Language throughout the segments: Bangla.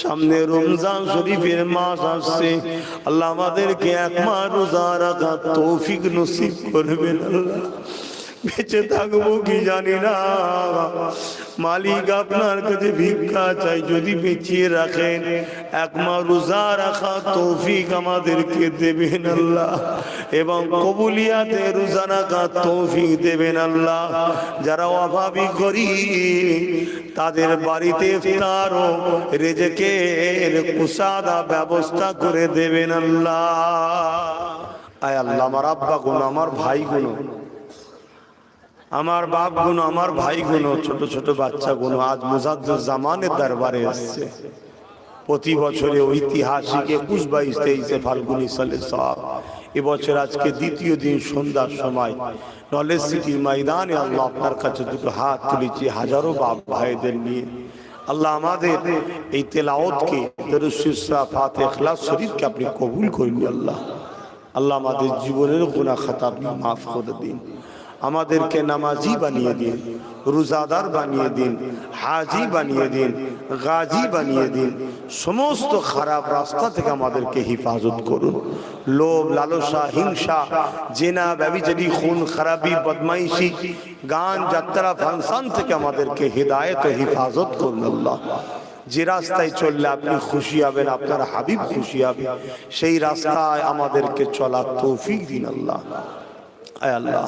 সামনে রমজান শরীফের মাস আসছে, আল্লাহ আমাদেরকে এক মাস রোজা রাখার তৌফিক নসিব করবেন। আল্লাহ বেঁচে থাকবো কি জানি না, মালিক আপনার কাছে ভিক্ষা চাই, যদি বেঁচিয়ে রাখেন এক মাস রোজা রাখা তৌফিক আমাদেরকে দেবেন আল্লাহ, এবং কবুলিয়াতে রোজা রাখা তৌফিক দেবেন আল্লাহ। যারা অভাবী গরীব তাদের বাড়িতে ইফতার ও রিজকের কুশাদা ব্যবস্থা করে দেবেন আল্লাহ। আয় আল্লাহ, আমার আব্বা গুণ, আমার ভাই গুণ, আমার বাপ গুণ, আমার ভাই গুণ, ছোট ছোট বাচ্চা গুণ আজ মুজাদ্দিদ জামানের দরবারে আসছে। প্রতি বছরে ঐতিহাসিক 21, 22, 23 ফাল্গুনী সালে সব, এবছর আজকে দ্বিতীয় দিন সন্ধ্যার সময় নলেজ সিটির ময়দানে আল্লাহ আপনার কাছে দুটো হাত তুলেছি হাজারো বাপ ভাইদের নিয়ে। আল্লাহ আমাদের এই তেলাওয়াতকে দরুদ শরীফ ফাতিহা ইখলাস শরীফকে আপনি কবুল করুন আল্লাহ। আল্লাহ আমাদের জীবনের গুনাহ খাতা আপনি মাফ করে দিন, আমাদেরকে নামাজি বানিয়ে দিন, রোজাদার বানিয়ে দিন, হাজি বানিয়ে দিন, গাজী বানিয়ে দিন। সমস্ত খারাপ রাস্তা থেকে আমাদেরকে হেফাজত করুন। লোভ, লালসা, হিংসা, জেনা, ব্যভিচারী, খুন খারাপি, বদমাইশি, গান, যাত্রা, ফাংশন থেকে আমাদেরকে হেদায়েত ও হেফাজত করুন আল্লাহ। যে রাস্তায় চললে আপনি খুশি হবেন, আপনার হাবিব খুশি হবে, সেই রাস্তায় আমাদেরকে চলার তৌফিক দিন আল্লাহ। আয় আল্লাহ,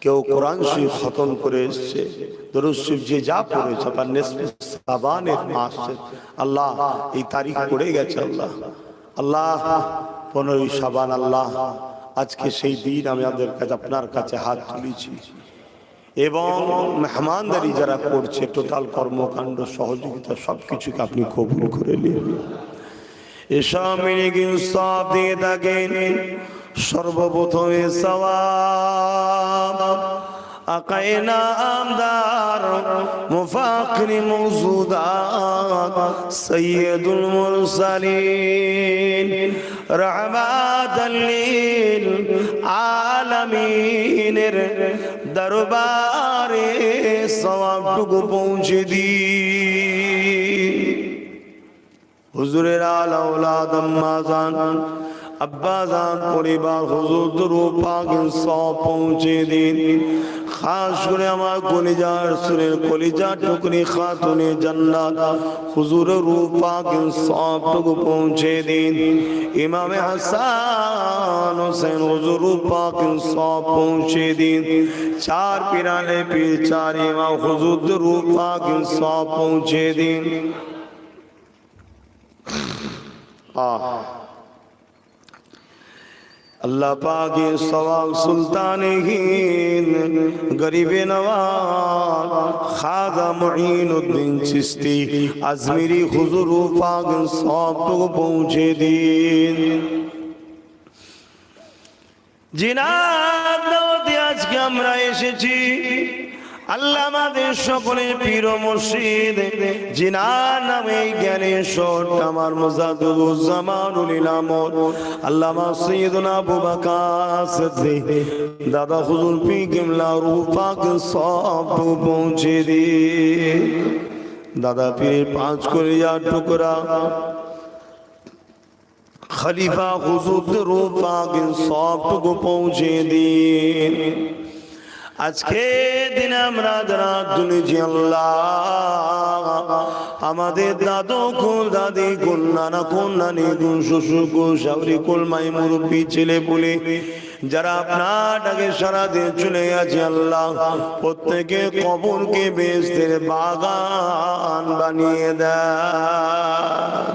কেউ কোরআন শরীফ খতম করে এসছে, দরুদ শরীফ যে যা পড়েছে, আবার নিসফে শাবানের মাস আল্লাহ এই তারিখ পড়ে গেছে আল্লাহ। আল্লাহ 15 শাবান আল্লাহ, আজকে সেই দিন আমি আপনার কাছে হাত তুলেছি, এবং মেহমানদারি যারা করছে টোটাল কর্মকাণ্ড সহযোগিতা সবকিছুকে আপনি কবুল করে নিন। এসব মিলে কিন্তু সব দিয়ে থাকেন। সর্বপ্রথমে সওয়াব আকায়ে নামদার মুফাখরি মওজুদাত সাইয়্যিদুল মুরসালিন রাহমাতাল লিল আলামিনের দরবারে সওয়াবটুকু পৌঁছে দিন। হুজুরের আলা আওলাদ আম্মা জান, আব্বা জান, পরিবার হুজুর দরুদ পাক সব পৌঁছে দিন। খাস করে আমার কলিজার সুরের কলিজা টুকরি খাতুনে জান্নাত হুজুরের রূহ পাক সবটুকু পৌঁছে দিন। ইমামে হাসান হোসেন হুজুর রূহ পাক সব পৌঁছে দিন। চার পিরানে পীর, চার ইমাম হুজুর রূহ পাক সব পৌঁছে দিন। अल्लाह पाके सवाल सुल्तान हिंद गरीबे नवाज खाजा मुईनुद्दीन चिश्ती अजमेरी हुजूर पाक सब तक पहुँचे दिन। जिनात दावते आज के আমরা এসেছি আল্লাহ আমাদের সকলের পীর ও মুর্শিদ, জিনার নামে জ্ঞানেশ্বর আমার মুজাদ্দিদুজ্জামানুল ইলামত আল্লামা সাইয়্যিদুনা আবু বকর সিদ্দিক দাদা হুজুর পীর কিবলা রূহ পাক সব পৌঁছে দিয়ে। দাদা পীর পাঁচ কলিজার টুকরা খলিফা হুজুর রূহ পাক সবটুকু পৌঁছে দিয়ে। আজকে দিন আমরা যারা তুলেছি আল্লাহ, আমাদের দাদু কুল, দাদি কুল, নানা কুল, নানি কুল, শ্বশুর কুল, শাশুড়ি কুল, মাই মুরব্বী, ছেলে পুলে যারা আপনার ডাকে সারা দিয়ে চলে গেছে আল্লাহ, প্রত্যেকে কবরকে বেহেশতের বাগান বানিয়ে দেয়।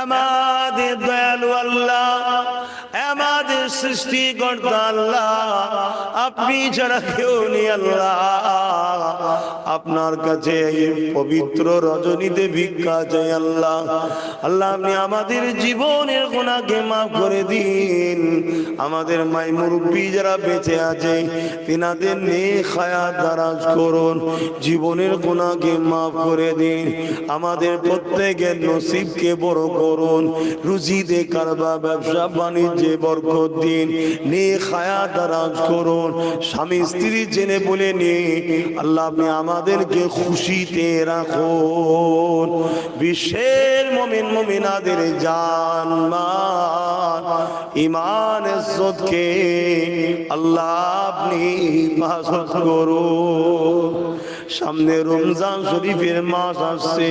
আমাদের দয়ালু আল্লাহ, আমাদের সৃষ্টিকর্তা আল্লাহ, আপনি ছাড়া কেউ নেই আল্লাহ। আপনার কাছে এই পবিত্র রজনীতে ভিক্ষা চাই আল্লাহ। আল্লাহ আপনি আমাদের জীবনের গুনাহকে মাফ করে দিন। আমাদের মাই মুরব্বী যারা বেঁচে আছে তিনাদের নেক হায়াত দারাজ করুন, জীবনের গুনাহকে মাফ করে দিন। আমাদের প্রত্যেকের নসিবকে বড় করুন, রুজিতে কারবার ব্যবসা বাণিজ্যে বরকত দিন, নেক হায়াত দারাজ করুন, স্বামী স্ত্রী জেনে বলে নে আল্লাহ আপনি আমাদেরকে খুশিতে রাখুন। বিশ্বের মুমিন মুমিনাদের জান মাল ঈমান ইজ্জতকে আল্লাহ আপনি হিফাজত করুন। সামনে রমজান শরীফের মাস আসছে,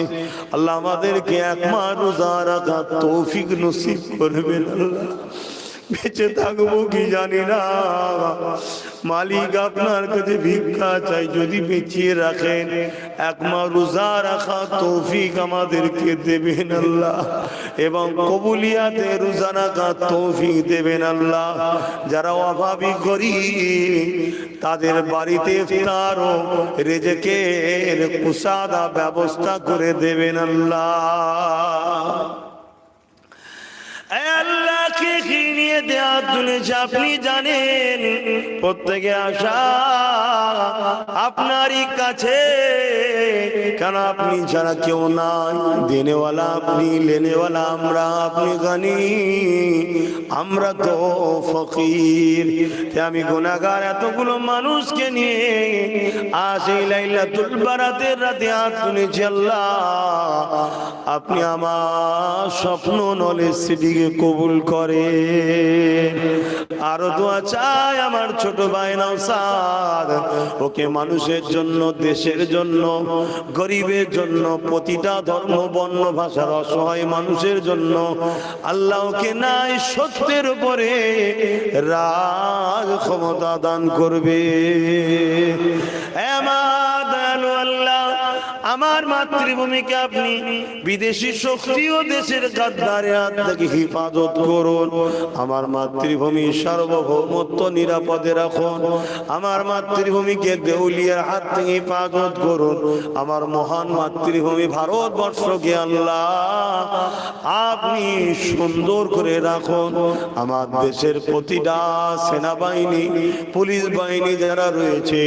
আল্লাহ আমাদেরকে এক মাস রোজা রাখার তৌফিক নসিব করবেন। আল্লাহ বেঁচে থাকবো কি জানি না, মালিক আপনার কাছে ভিক্ষা চাই, যদি বেঁচিয়ে রাখেন এক মাস রোজা রাখা তৌফিক আমাদেরকে দেবেন আল্লাহ, এবং কবুলিয়াতে রোজা রাখা তৌফিক দেবেন আল্লাহ। যারা অভাবী গরীব তাদের বাড়িতে ইফতার ও রিজকের কুসাদা ব্যবস্থা করে দেবেন আল্লাহ। আল্লাহকে কি নিয়ে দেয়া তুলেছে আপনি জানেন, প্রত্যেকে আশা আপনারই কাছে, কেন আপনি ছাড়া কেউ নাই, দেনেওয়ালা আপনি, লেনেওয়ালা আমরা, আপনি গানি, আমরা তো ফকির। আমি গুনাহগার, এতগুলো মানুষকে নিয়ে আজ এই লাইলাতুল বারাতের রাতে হাত তুলেছি আল্লাহ, আপনি আমার স্বপ্ন নলেজ সিটিকে কবুল করে। আরো দোয়া চাই আমার ছোট ভাই নওশাদ, ওকে মানুষের জন্য, দেশের জন্য, গরিবের জন্য, প্রতিটা ধর্ম বর্ণ ভাষার অসহায় মানুষের জন্য আল্লাহ ওকে নাই সত্যের উপরে রাজ ক্ষমতা দান করবে। আমার দয়ালু আল্লাহ, আমার মাতৃভূমিকে আপনি বিদেশি শক্তি ও দেশের গাদ্দারের হাত থেকে হিফাজত করুন। আমার মাতৃভূমি সার্বভৌমত্ব নিরাপদে রাখুন। আমার মাতৃভূমিকে দেউলিয়ার হাত থেকে হিফাজত করুন। আমার মহান মাতৃভূমি ভারতবর্ষকে আল্লাহ আপনি সুন্দর করে রাখুন। আমার দেশের প্রতিটা সেনাবাহিনী, পুলিশ বাহিনী যারা রয়েছে,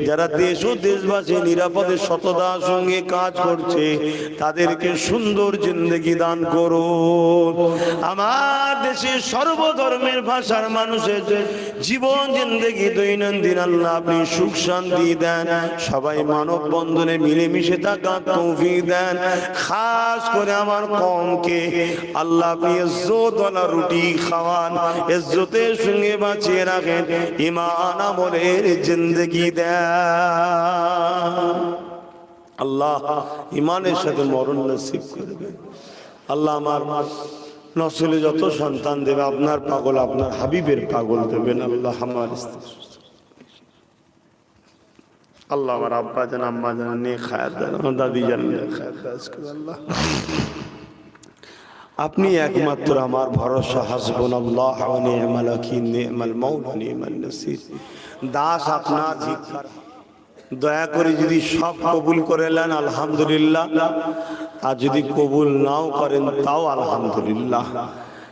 যারা দেশ ও দেশবাসী নিরাপদে সততার সঙ্গে কাজ করছে, তাদেরকে সুন্দর জিন্দেগি দান করুন। আমার দেশে সর্বধর্মের ভাষার মানুষের জীবন জিন্দেগি দৈনন্দিন আল্লাহ আপনি সুখ শান্তি দেন, সবাই মানব বন্ধনে মিলেমিশে থাকা তৌফিক দেন। খাস করে আমার কওমকে আল্লাহ আপনি ইজ্জতওয়ালা রুটি খাওয়ান, ইজ্জতের সঙ্গে বাঁচিয়ে রাখেন, ঈমান আমলের জিন্দেগি দেন। আল্লাহ ইমানের সাথে মরণ নসিব করবে। আল্লাহ আমার নসলে যত সন্তান দেবে আপনার পাগল, আপনার হাবিবের পাগল দেবেন আল্লাহ। আমার আল্লাহ আমার আব্বা জান, আম্মা জান নেক হায়াত দেন, আমার দাদি জান নেক হায়াত দান আল্লাহ। আপনি একমাত্র আমার ভরসা, হাসবুনাল্লাহ ওয়া নি'মাল ওয়াকিল, নি'মাল মাওলা নি'মান নাসির। দাস আপনার ধিক্কার, দয়া করে যদি সব কবুল করে নেন আলহামদুলিল্লাহ, আর যদি কবুল নাও করেন তাও আলহামদুলিল্লাহ,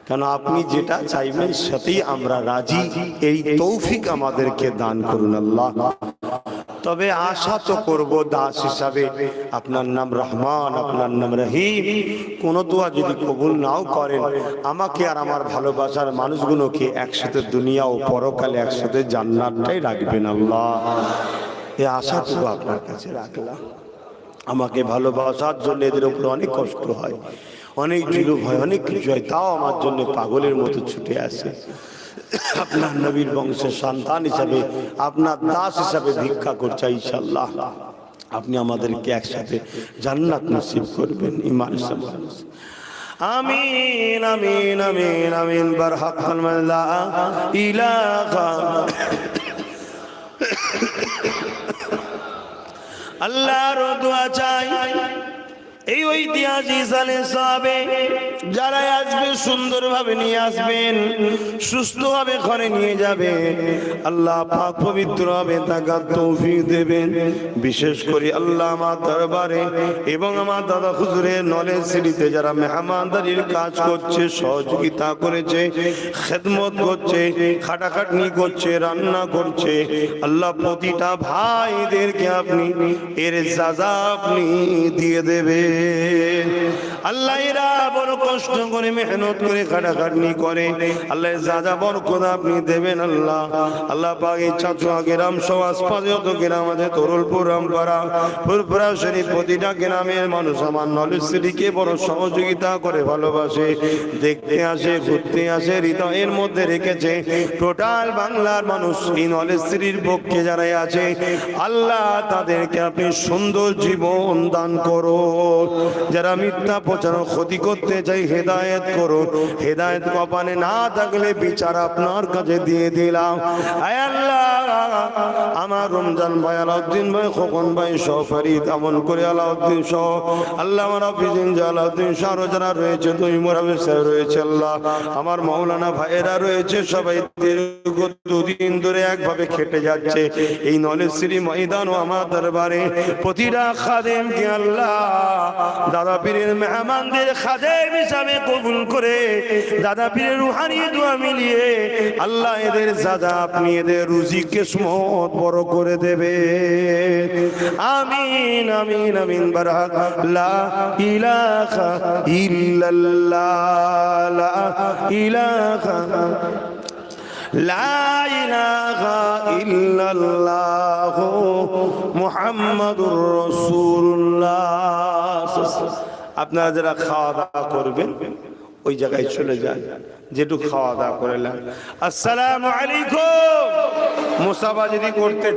কেন আপনি যেটা চাইবেন সেটাই আমরা রাজি। এই তৌফিক আমাদেরকে দান করুন আল্লাহ। তবে আশা তো করব দাস হিসাবে, আপনার নাম রহমান, আপনার নাম রহিম, কোন দোয়া যদি কবুল নাও করেন, আমাকে আর আমার ভালোবাসার মানুষগুলোকে একসাথে দুনিয়া ও পরকালে একসাথে জান্নাতটাই রাখবেন আল্লাহ। এই আশা তো আপনার কাছে রাখলাম। আমাকে ভালোবাসার জন্য এদের উপর অনেক কষ্ট হয়, অনেক জুলুম হয়, অনেক কিছু হয়, তাও আমার জন্য পাগলের মতো ছুটে আসে। আপনার নবীর বংশের সন্তান হিসাবে, আপনার দাস হিসাবে ভিক্ষা করছে ইনশাআল্লাহ। আপনি আমাদেরকে একসাথে জান্নাত নসিব করবেন ঈমানের সাথে। আমিন আমিন আমিন আমিন। বারহাকাল লা ইলাহা আল্লাহর দোয়া চাই এই ঐতিহাসিক সালে সাহাবে যারা আসবে সুন্দরভাবে নিয়ে আসবেন, সুস্থভাবে ঘরে নিয়ে যাবেন। আল্লাহ পাক পবিত্রভাবে তাকার তৌফিক দেবেন। বিশেষ করে আল্লাহ আমার দরবারে এবং আমার দাদা হুজুরের নলেজ সিটিতে যারা মেহমানদারির কাজ করছে, সহযোগিতা করেছে, খেদমত করছে, খাটাখাটনি করছে, রান্না করছে, আল্লাহ প্রতিটা ভাইদেরকে আপনি এর সাজা আপনি দিয়ে দেবে। আল্লাহ এরা বড় কষ্ট করে মেহনত করে খাটাখাটনি করে আল্লাহ যা যা বরকত আপনি দেবেন আল্লাহ। আল্লাহ পাক এই চাচুয়া গ্রাম সহ আশপাশে যত গ্রাম আছে তরুলপুর রামপাড়া ফুলপুরা শরীফ প্রতিটা গ্রামের মানুষ আমার নলেজ সিটিকে বড় সহযোগিতা করে ভালোবাসে, দেখতে আসে, ঘুরতে আসে, হৃদয়ের মধ্যে রেখেছে। টোটাল বাংলার মানুষ এই নলেজ সিটির পক্ষে যারা আছে আল্লাহ তাদেরকে আপনি সুন্দর জীবন দান করো। যারা মিথ্যা প্রচার ক্ষতি করতে চাই হেদায়েত করো, হেদায়েত কপালে না থাকলে বিচার আপনার কাছে দিয়ে দিলাম। আয় আল্লাহ আমার রমজান ভাই, আলাউদ্দিন ভাই, খোকন ভাই, শফারিদ এমন করে আলাউদ্দিন সহ আল্লাহ আমার অফিসিন আলাউদ্দিন সহ যারা রয়েছে তুই মোরাবে সাহেব রয়েছে আল্লাহ, আমার মাওলানা ভাইয়েরা রয়েছে, সবাই দীর্ঘ দুদিন ধরে একভাবে খেটে যাচ্ছে এই নলেজ সিটি ময়দান ও আমার দরবারে। প্রতিটা খাদেমকে আল্লাহ দাদা পীরের মেহমানদের খাদেম হিসাবে কবুল করে দাদা পীরের রুহানি দোয়া মিলিয়ে আল্লাহ এদের জাদা আপনি এদের রুজি কিসমত বড় করে দেবে। আমিন আমিন আমিন বারাক লা ইলাহা ইল্লাল্লাহ লা ইলাহা লা ইলাহা ইল্লাল্লাহ মুহাম্মাদুর রাসূলুল্লাহ। আপনারা যারা খাওয়া দাওয়া করবেন ওই জায়গায় চলে যান, যেটুকু খাওয়া দাওয়া করে নেন। আসসালামু আলাইকুম। মুসাফা যদি করতে